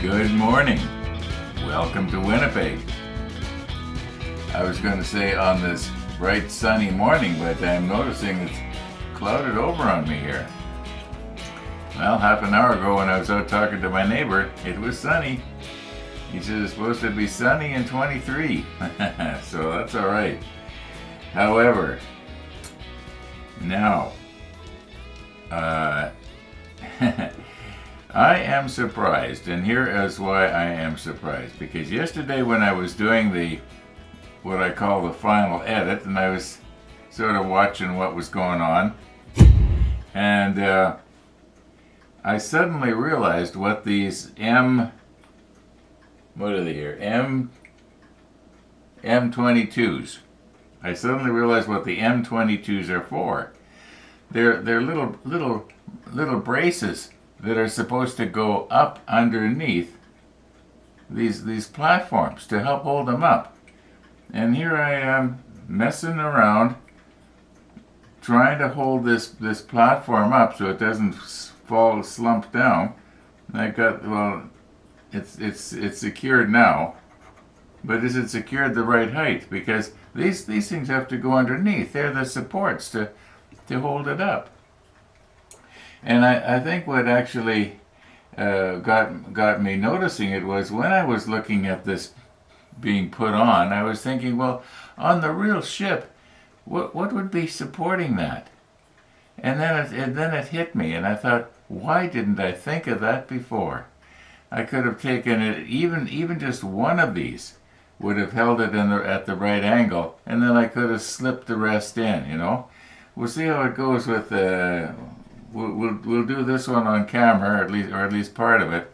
Good morning. Welcome to Winnipeg. I was going to say on this bright sunny morning, but I'm noticing it's clouded over on me here. Well, half an hour ago when I was out talking to my neighbor, it was sunny. He said it's supposed to be sunny and 23. So that's all right. However, now, I am surprised, and here is why I am surprised. Because yesterday when I was doing what I call the final edit, and I was sort of watching what was going on, and I suddenly realized what these M22s. I suddenly realized what the M22s are for. They're little braces that are supposed to go up underneath these platforms to help hold them up. And here I am messing around trying to hold this platform up so it doesn't fall slump down. And it's secured now, but is it secured the right height? Because these things have to go underneath. They're the supports to hold it up. And I think what actually got me noticing it was when I was looking at this being put on, I was thinking, well, on the real ship, what would be supporting that? And then it hit me, and I thought, why didn't I think of that before? I could have taken it, even just one of these would have held it at the right angle, and then I could have slipped the rest in, you know. We'll see how it goes with We'll do this one on camera, or at least part of it,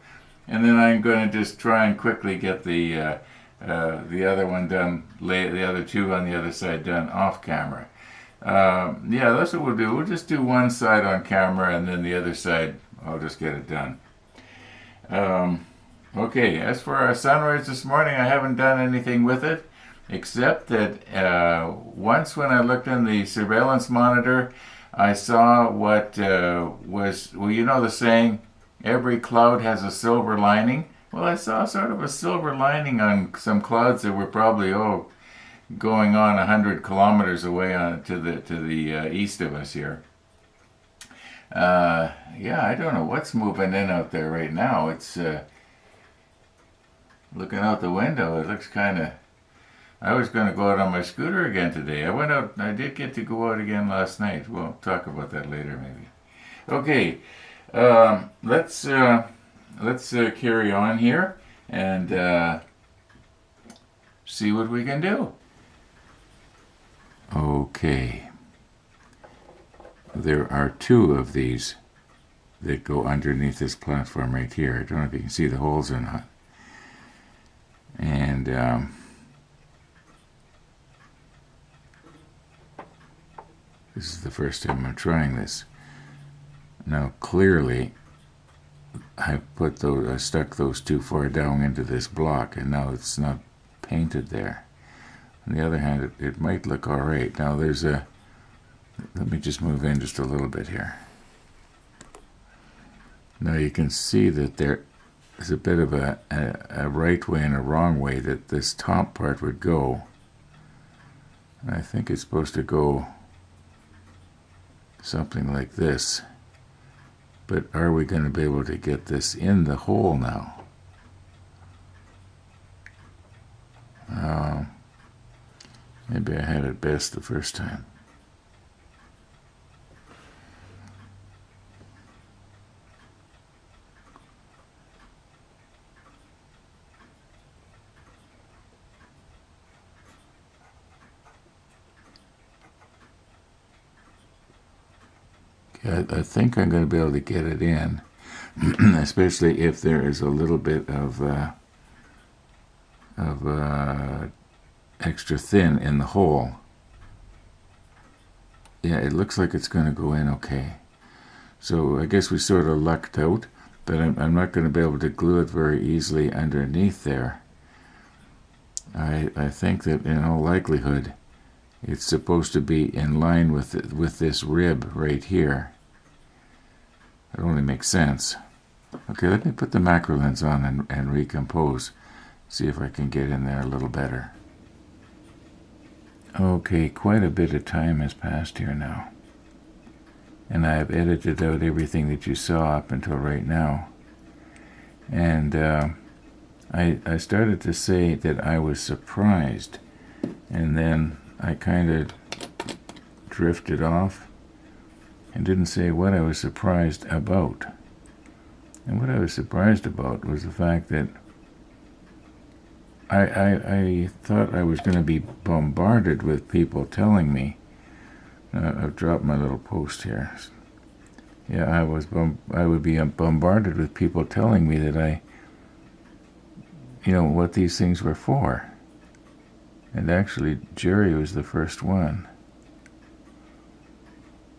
and then I'm going to just try and quickly get the other one done, the other two on the other side done off camera. Yeah, that's what we'll do. We'll just do one side on camera, and then the other side, I'll just get it done. Okay, as for our sunrise this morning, I haven't done anything with it, except that once when I looked in the surveillance monitor, I saw what you know the saying, every cloud has a silver lining? Well, I saw sort of a silver lining on some clouds that were probably, going on 100 kilometers away to the east of us here. Yeah, I don't know what's moving in out there right now. It's looking out the window, it looks kind of... I was going to go out on my scooter again today. I did get to go out again last night. We'll talk about that later, maybe. Okay, let's carry on here and see what we can do. Okay. There are two of these that go underneath this platform right here. I don't know if you can see the holes or not. And this is the first time I'm trying this. Now clearly I stuck those too far down into this block, and now it's not painted there. On the other hand, it might look alright. Now let me just move in just a little bit here. Now you can see that there is a bit of a right way and a wrong way that this top part would go. And I think it's supposed to go something like this. But are we going to be able to get this in the hole now? Maybe I had it best the first time. I think I'm going to be able to get it in, especially if there is a little bit of extra thin in the hole. Yeah, it looks like it's going to go in okay. So I guess we sort of lucked out, but I'm not going to be able to glue it very easily underneath there. I think that in all likelihood it's supposed to be in line with this rib right here. It only makes sense. Okay, let me put the macro lens on and recompose. See if I can get in there a little better. Okay, quite a bit of time has passed here now. And I have edited out everything that you saw up until right now. And I started to say that I was surprised. And then I kind of drifted off and didn't say what I was surprised about. And what I was surprised about was the fact that I thought I was going to be bombarded with people telling me. I've dropped my little post here. Yeah, I would be bombarded with people telling me that what these things were for. And actually, Jerry was the first one.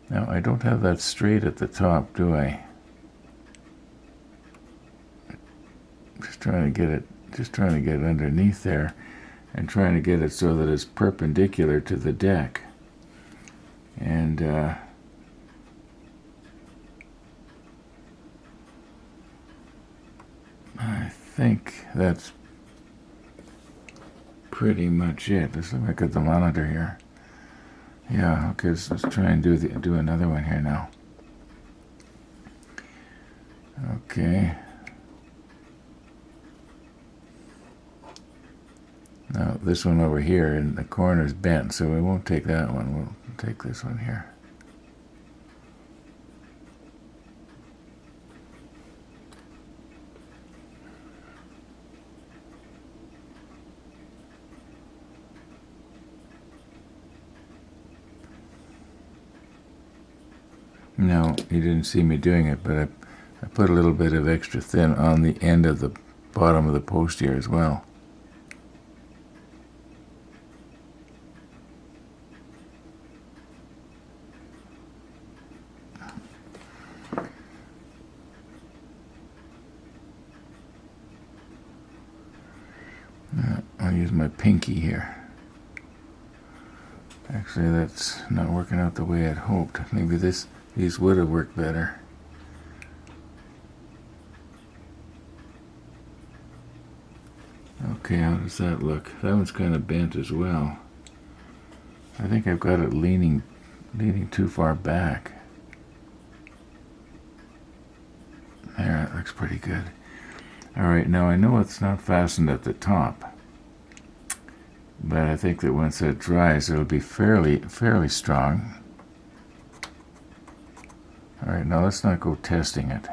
Now, I don't have that straight at the top, do I? Just trying to get underneath there and trying to get it so that it's perpendicular to the deck. And I think that's pretty much it. Let's look at the monitor here. Yeah, okay, so let's try and do another one here now. Okay. Now, this one over here in the corner is bent, so we won't take that one. We'll take this one here. No, you didn't see me doing it, but I put a little bit of extra thin on the end of the bottom of the post here as well. I'll use my pinky here. Actually, that's not working out the way I'd hoped. Maybe these would have worked better. Okay, how does that look? That one's kind of bent as well. I think I've got it leaning too far back. There, that looks pretty good. All right, now I know it's not fastened at the top, but I think that once it dries, it'll be fairly strong. All right, now let's not go testing it.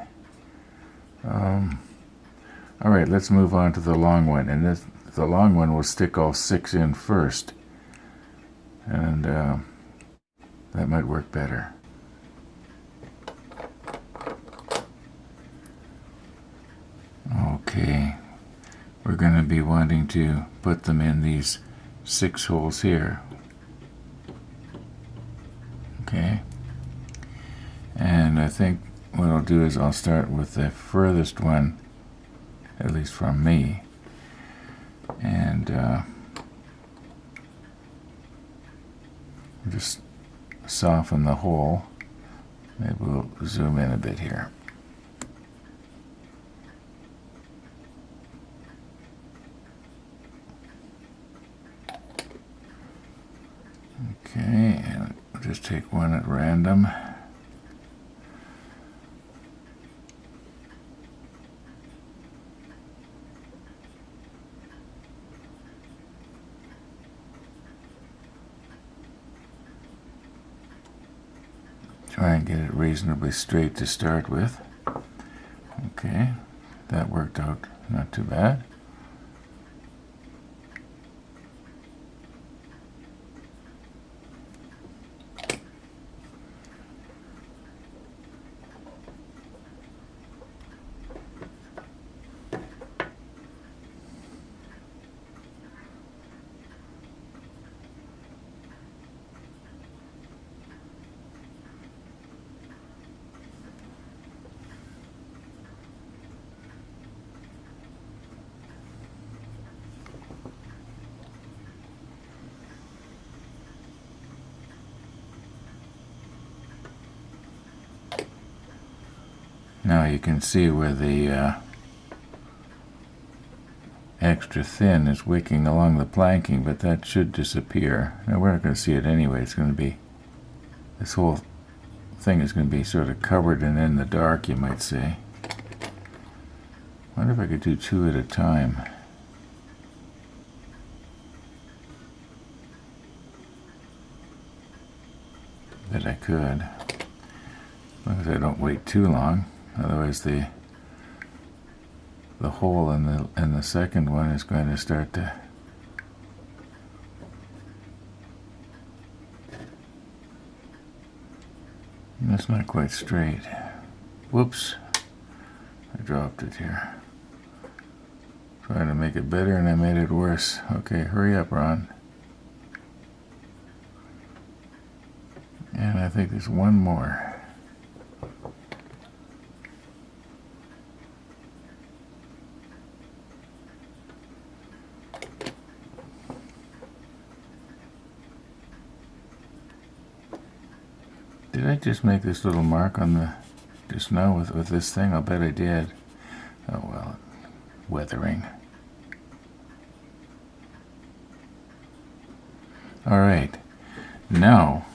All right, let's move on to the long one, and the long one will stick all 6 in first, and that might work better. Okay, we're going to be wanting to put them in these 6 holes here. Okay, and I think what I'll do is I'll start with the furthest one, at least from me, and just soften the hole. Maybe we'll zoom in a bit here. Okay, and we'll just take one at random. Try and get it reasonably straight to start with. Okay, that worked out not too bad. now you can see where the extra thin is wicking along the planking, but that should disappear. Now we're not going to see it anyway. It's going to be, this whole thing is going to be sort of covered and in the dark, you might say. I wonder if I could do 2 at a time. That I could, as long as I don't wait too long. Otherwise, the hole in the second one is going to start to That's not quite straight. Whoops. I dropped it here. Trying to make it better and I made it worse. Okay, hurry up, Ron. And I think there's one more. Did I just make this little mark on the, just now with this thing? I'll bet I did. Oh well, weathering. All right, now,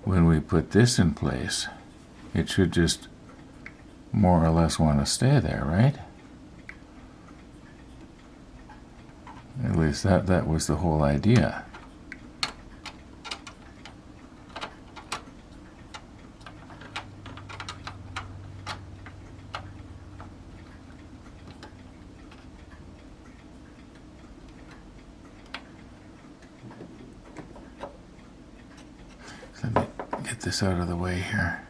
when we put this in place, it should just more or less want to stay there, right? At least that was the whole idea. Let me get this out of the way here.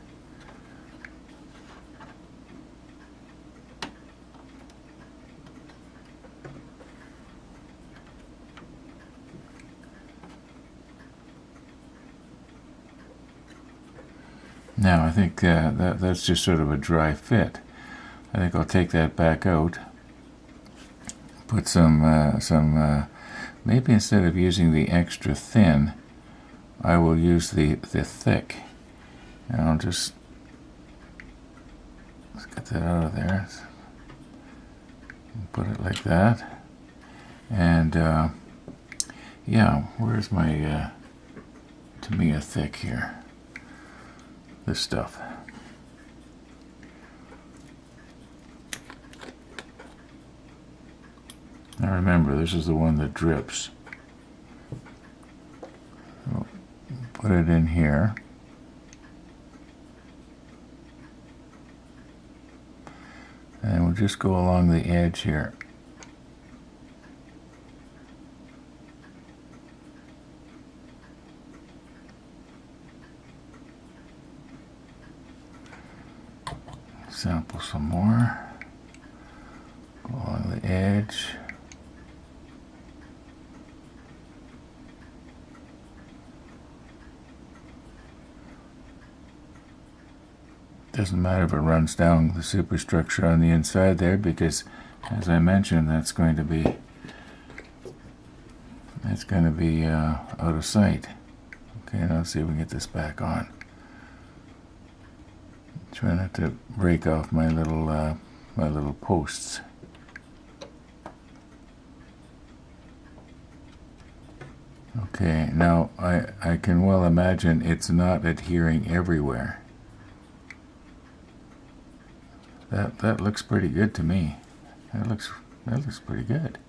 Now I think that's just sort of a dry fit. I think I'll take that back out. Put some maybe instead of using the extra thin, I will use the thick. And I'll just, let's get that out of there. Put it like that. And yeah, where's my Tamiya thick here? This stuff. Now remember, this is the one that drips. So put it in here. And we'll just go along the edge here. Sample some more. Go along the edge. Doesn't matter if it runs down the superstructure on the inside there, because as I mentioned, that's going to be out of sight. Okay, now let's see if we can get this back on. Try not to break off my little posts. Okay, now I can well imagine it's not adhering everywhere. That looks pretty good to me. That looks pretty good.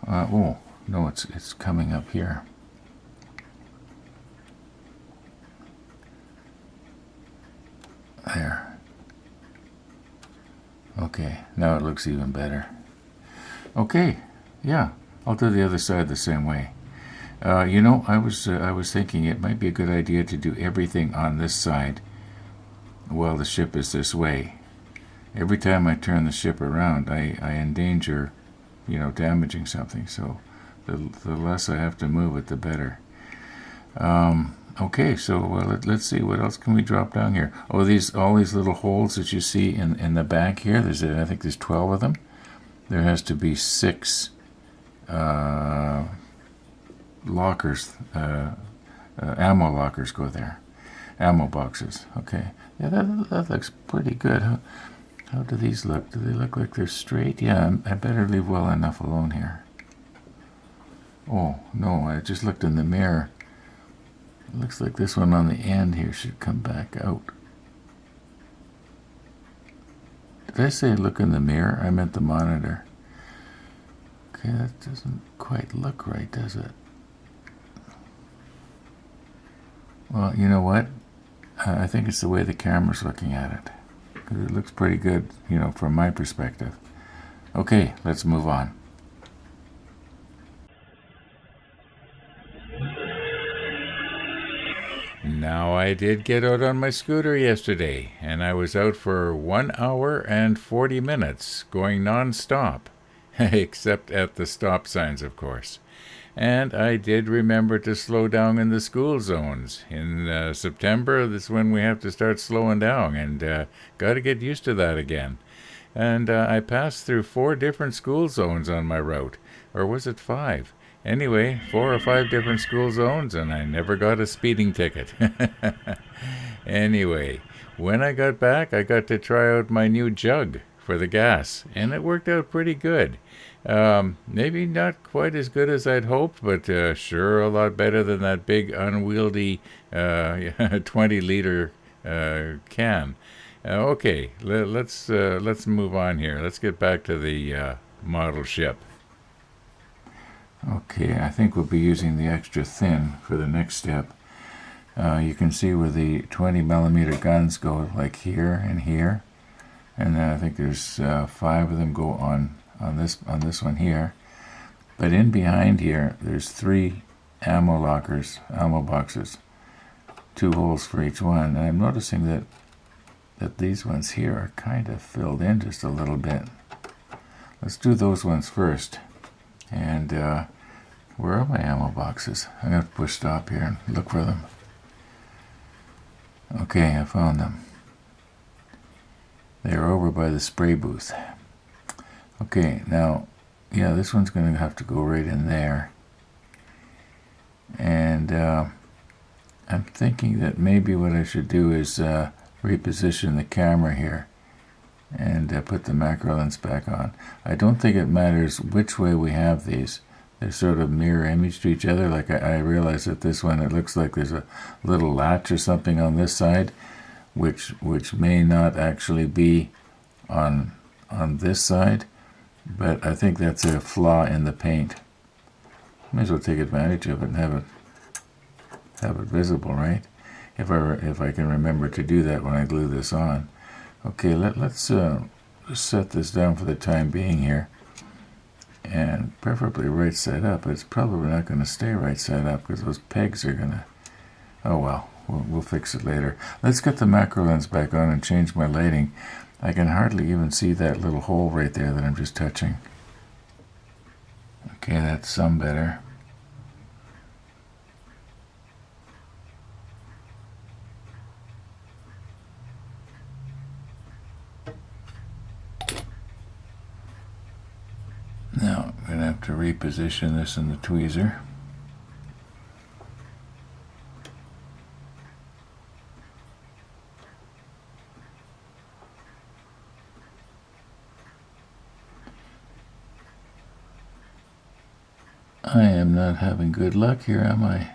Oh no, it's coming up here. There. Okay, now it looks even better. Okay, yeah, I'll do the other side the same way. You know, I was thinking it might be a good idea to do everything on this side while the ship is this way. Every time I turn the ship around, I endanger, damaging something. So the less I have to move it, the better. Okay, so let's see, what else can we drop down here? Oh, all these little holes that you see in the back here, I think there's 12 of them. There has to be 6 lockers, ammo lockers go there. ammo boxes. Okay, yeah, that looks pretty good. How do these look? Do they look like they're straight? Yeah, I better leave well enough alone here. Oh, no, I just looked in the mirror. It looks like this one on the end here should come back out. Did I say look in the mirror? I meant the monitor. Okay, that doesn't quite look right, does it? Well, you know what? I think it's the way the camera's looking at it. 'Cause it looks pretty good, from my perspective. Okay, let's move on. Now, I did get out on my scooter yesterday, and I was out for 1 hour and 40 minutes, going non-stop, except at the stop signs, of course. And I did remember to slow down in the school zones. In September, this is when we have to start slowing down, and got to get used to that again. And I passed through 4 different school zones on my route. Or was it 5? Anyway, 4 or 5 different school zones, and I never got a speeding ticket. Anyway, when I got back, I got to try out my new jug for the gas, and it worked out pretty good. Maybe not quite as good as I'd hoped, but sure a lot better than that big unwieldy 20-liter can. Okay, let's move on here. Let's get back to the model ship. Okay, I think we'll be using the extra thin for the next step. You can see where the 20 millimeter guns go, like here and here, and then I think there's 5 of them go on this one here. But in behind here, there's 3 ammo lockers, ammo boxes, 2 holes for each one. And I'm noticing that these ones here are kind of filled in just a little bit. Let's do those ones first. And where are my ammo boxes? I'm going to push stop here and look for them. Okay, I found them. They're over by the spray booth. Okay, now, yeah, this one's going to have to go right in there. And I'm thinking that maybe what I should do is reposition the camera here and put the macro lens back on. I don't think it matters which way we have these. They're sort of mirror image to each other. Like I realize that this one, it looks like there's a little latch or something on this side, which may not actually be on this side, but I think that's a flaw in the paint. Might as well take advantage of it and have it visible, right? If I can remember to do that when I glue this on. Okay, let's set this down for the time being here, and preferably right side up. It's probably not going to stay right side up because those pegs are going to... Oh well, we'll fix it later. Let's get the macro lens back on and change my lighting. I can hardly even see that little hole right there that I'm just touching. Okay, that's some better. Now, I'm going to have to reposition this in the tweezer. I am not having good luck here, am I?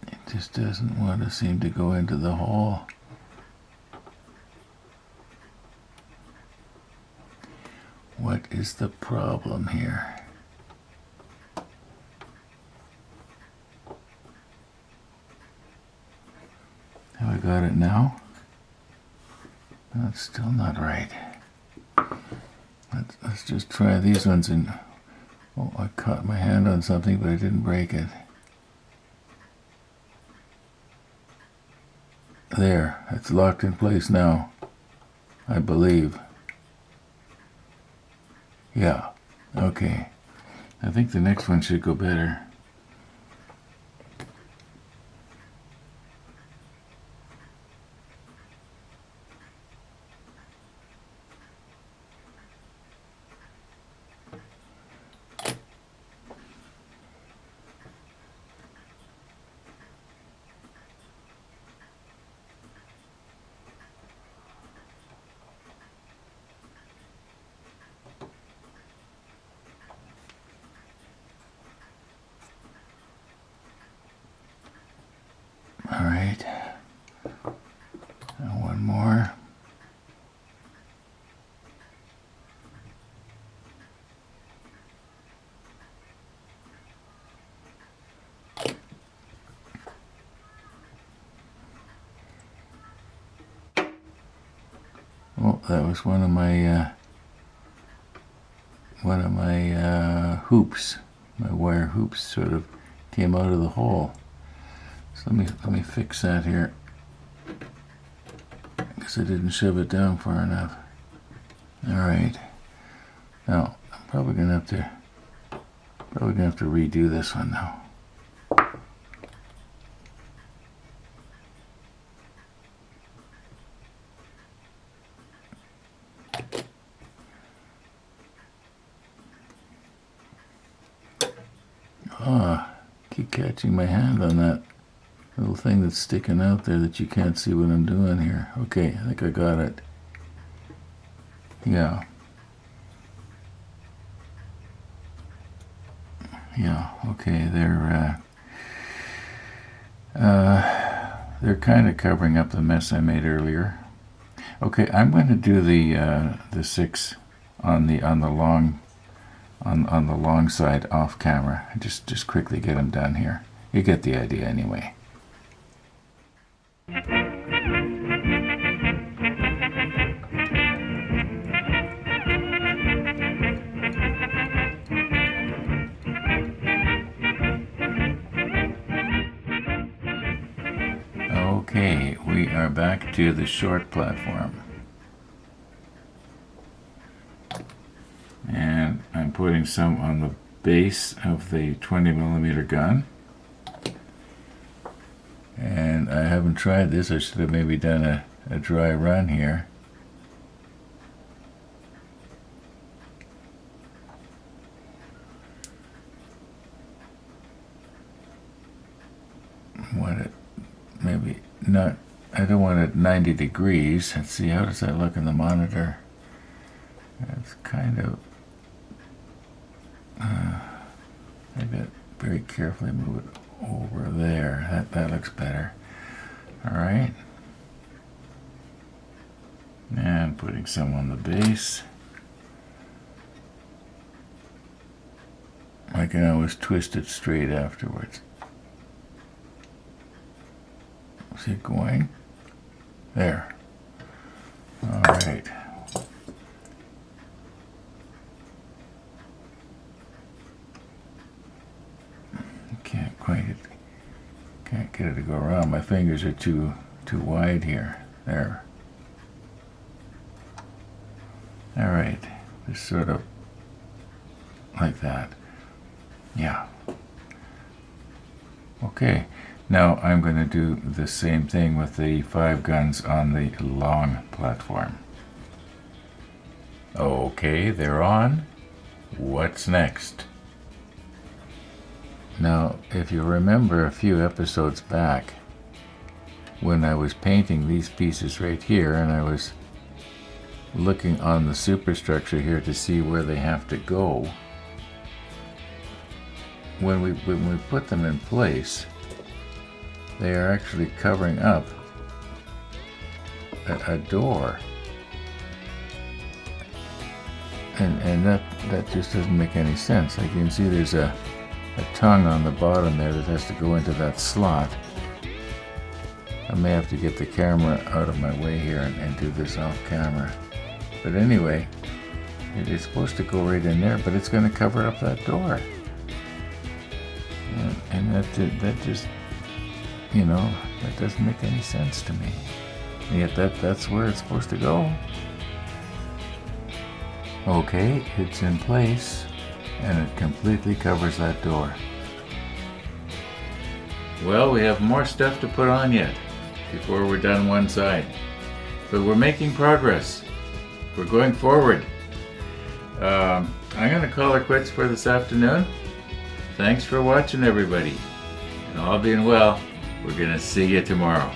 It just doesn't want to seem to go into the hole. What is the problem here? Have I got it now? That's still not right. Let's just try these ones in... Oh, I caught my hand on something, but I didn't break it. There, it's locked in place now, I believe. Yeah, okay. I think the next one should go better. that was one of my hoops. My wire hoops sort of came out of the hole. So let me fix that here, because I didn't shove it down far enough. All right. Now I'm probably gonna have to redo this one now. Keep catching my hand on that little thing that's sticking out there that you can't see what I'm doing here. Okay, I think I got it. Yeah. Yeah, okay, they're kind of covering up the mess I made earlier. Okay, I'm going to do the 6 on the long side off camera. Just quickly get them done here. You get the idea anyway. Okay, we are back to the short platform. And I'm putting some on the base of the 20mm gun. And I haven't tried this. I should have maybe done a dry run here. Want it maybe not, I don't want it 90 degrees. Let's see, how does that look in the monitor? It's kind of, I got very carefully move it over there. That looks better. All right. And putting some on the base. I can always twist it straight afterwards. Is it going? There. All right. Can't get it to go around. My fingers are too wide here. There. All right. Just sort of like that. Yeah. Okay. Now I'm going to do the same thing with the 5 guns on the long platform. Okay, they're on. What's next? Now, if you remember a few episodes back, when I was painting these pieces right here, and I was looking on the superstructure here to see where they have to go, when we put them in place, they are actually covering up a door. And that just doesn't make any sense. Like you can see there's a tongue on the bottom there that has to go into that slot. I may have to get the camera out of my way here and do this off camera. But anyway, it is supposed to go right in there, but it's going to cover up that door. And that just, you know, that doesn't make any sense to me. And yet that's where it's supposed to go. Okay, it's in place, and it completely covers that door. Well, we have more stuff to put on yet before we're done one side. But we're making progress. We're going forward. I'm going to call it quits for this afternoon. Thanks for watching, everybody. And all being well, we're going to see you tomorrow.